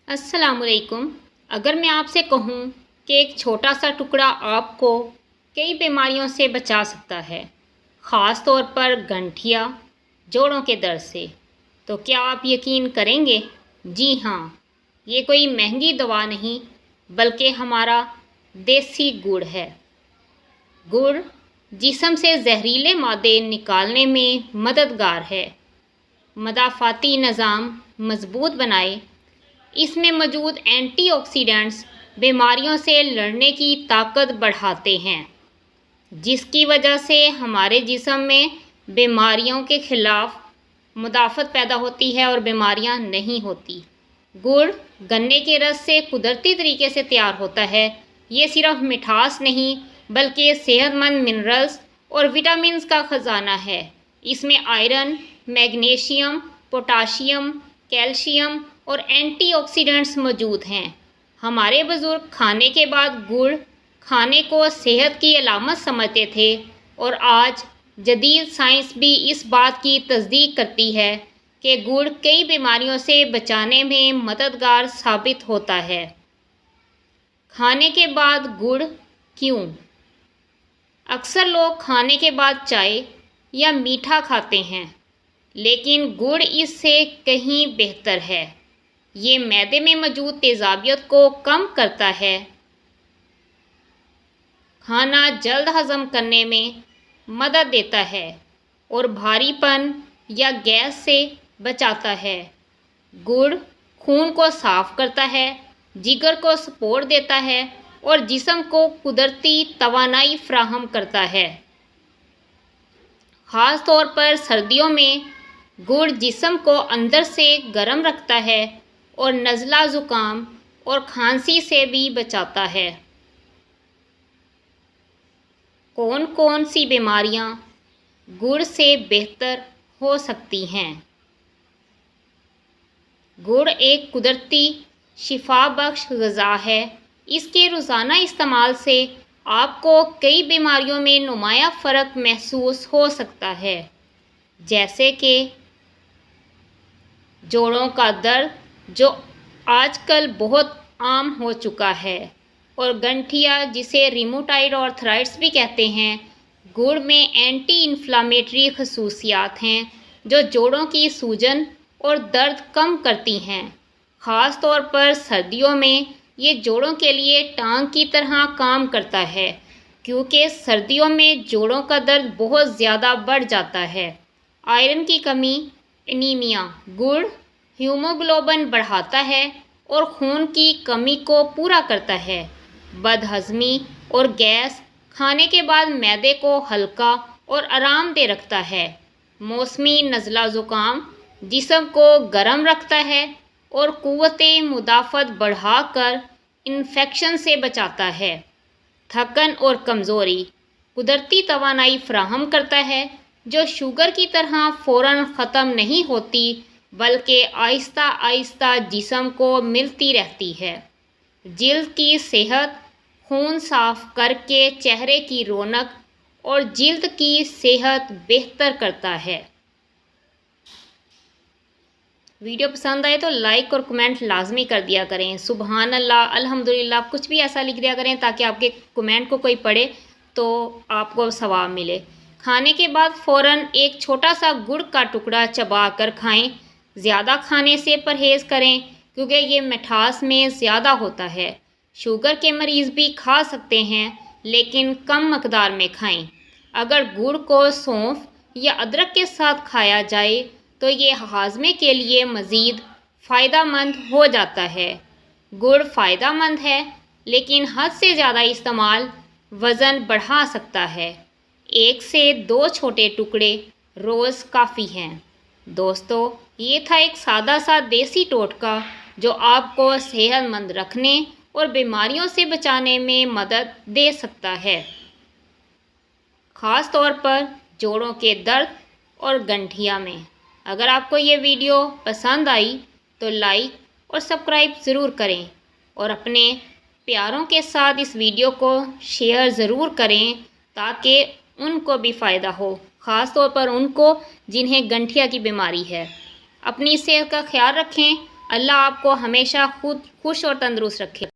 अस्सलाम वालेकुम। अगर मैं आपसे कहूँ कि एक छोटा सा टुकड़ा आपको कई बीमारियों से बचा सकता है, ख़ास तौर पर गंठिया जोड़ों के दर्द से, तो क्या आप यकीन करेंगे? जी हाँ, ये कोई महंगी दवा नहीं बल्कि हमारा देसी गुड़ है। गुड़ जिस्म से जहरीले मादे निकालने में मददगार है, मदाफ़ाती निज़ाम मजबूत बनाए। इसमें मौजूद एंटीऑक्सीडेंट्स बीमारियों से लड़ने की ताकत बढ़ाते हैं, जिसकी वजह से हमारे जिस्म में बीमारियों के ख़िलाफ़ मुदाफ़त पैदा होती है और बीमारियां नहीं होती। गुड़ गन्ने के रस से कुदरती तरीके से तैयार होता है। ये सिर्फ मिठास नहीं बल्कि सेहतमंद मिनरल्स और विटामिन्स का ख़जाना है। इसमें आयरन, मैग्नीशियम, पोटाशियम, कैल्शियम और एंटीऑक्सीडेंट्स मौजूद हैं। हमारे बुज़ुर्ग खाने के बाद गुड़ खाने को सेहत की अलामत समझते थे और आज जदीद साइंस भी इस बात की तस्दीक करती है कि गुड़ कई बीमारियों से बचाने में मददगार साबित होता है। खाने के बाद गुड़ क्यों? अक्सर लोग खाने के बाद चाय या मीठा खाते हैं, लेकिन गुड़ इससे कहीं बेहतर है। ये मैदे में मौजूद तेज़ाबियत को कम करता है, खाना जल्द हज़म करने में मदद देता है और भारीपन या गैस से बचाता है। गुड़ खून को साफ़ करता है, जिगर को सपोर्ट देता है और जिस्म को कुदरती तवानाई फ़राहम करता है। ख़ास तौर पर सर्दियों में गुड़ जिस्म को अंदर से गर्म रखता है और नज़ला ज़ुकाम और खांसी से भी बचाता है। कौन कौन सी बीमारियां गुड़ से बेहतर हो सकती हैं? गुड़ एक कुदरती शिफा बख्श ग़िज़ा है। इसके रोज़ाना इस्तेमाल से आपको कई बीमारियों में नुमाया फ़र्क महसूस हो सकता है, जैसे कि जोड़ों का दर्द जो आजकल बहुत आम हो चुका है, और गंठिया जिसे रिमोटाइड आर्थराइटिस भी कहते हैं। गुड़ में एंटी इन्फ्लामेटरी खसूसियात हैं जो जोड़ों की सूजन और दर्द कम करती हैं। ख़ास तौर पर सर्दियों में ये जोड़ों के लिए टांग की तरह काम करता है, क्योंकि सर्दियों में जोड़ों का दर्द बहुत ज़्यादा बढ़ जाता है। आयरन की कमी, एनीमिया। गुड़ हीमोग्लोबिन बढ़ाता है और खून की कमी को पूरा करता है। बदहज़मी और गैस, खाने के बाद मैदे को हल्का और आरामदेह रखता है। मौसमी नज़ला ज़ुकाम, जिस्म को गर्म रखता है और क़ुव्वते मुदाफ़त बढ़ाकर इन्फेक्शन से बचाता है। थकन और कमज़ोरी, कुदरती तवानाई फ़राहम करता है जो शुगर की तरह फ़ौरन ख़त्म नहीं होती बल्कि आहिस्ता आहिस्ता जिस्म को मिलती रहती है। जिल्द की सेहत, खून साफ़ करके चेहरे की रौनक और जिल्द की सेहत बेहतर करता है। वीडियो पसंद आए तो लाइक और कमेंट लाजमी कर दिया करें। सुबहान अल्लाह, अल्हम्दुलिल्लाह, कुछ भी ऐसा लिख दिया करें ताकि आपके कमेंट को कोई पढ़े तो आपको सवाब मिले। खाने के बाद फ़ौरन एक छोटा सा गुड़ का टुकड़ा चबा कर खाएँ। ज़्यादा खाने से परहेज़ करें क्योंकि ये मिठास में ज़्यादा होता है। शुगर के मरीज़ भी खा सकते हैं, लेकिन कम मकदार में खाएं। अगर गुड़ को सौंफ या अदरक के साथ खाया जाए तो ये हाजमे के लिए मज़ीद फ़ायदेमंद हो जाता है। गुड़ फ़ायदेमंद है, लेकिन हद से ज़्यादा इस्तेमाल वज़न बढ़ा सकता है। 1 से 2 छोटे टुकड़े रोज़ काफ़ी हैं। दोस्तों, ये था एक सादा सा देसी टोटका जो आपको सेहतमंद रखने और बीमारियों से बचाने में मदद दे सकता है, ख़ास तौर पर जोड़ों के दर्द और गंठिया में। अगर आपको ये वीडियो पसंद आई तो लाइक और सब्सक्राइब ज़रूर करें और अपने प्यारों के साथ इस वीडियो को शेयर ज़रूर करें ताकि उनको भी फ़ायदा हो, ख़ास तौर पर उनको जिन्हें गंठिया की बीमारी है। अपनी सेहत का ख्याल रखें। اللہ آپ کو ہمیشہ خود خوش اور تندرست رکھے۔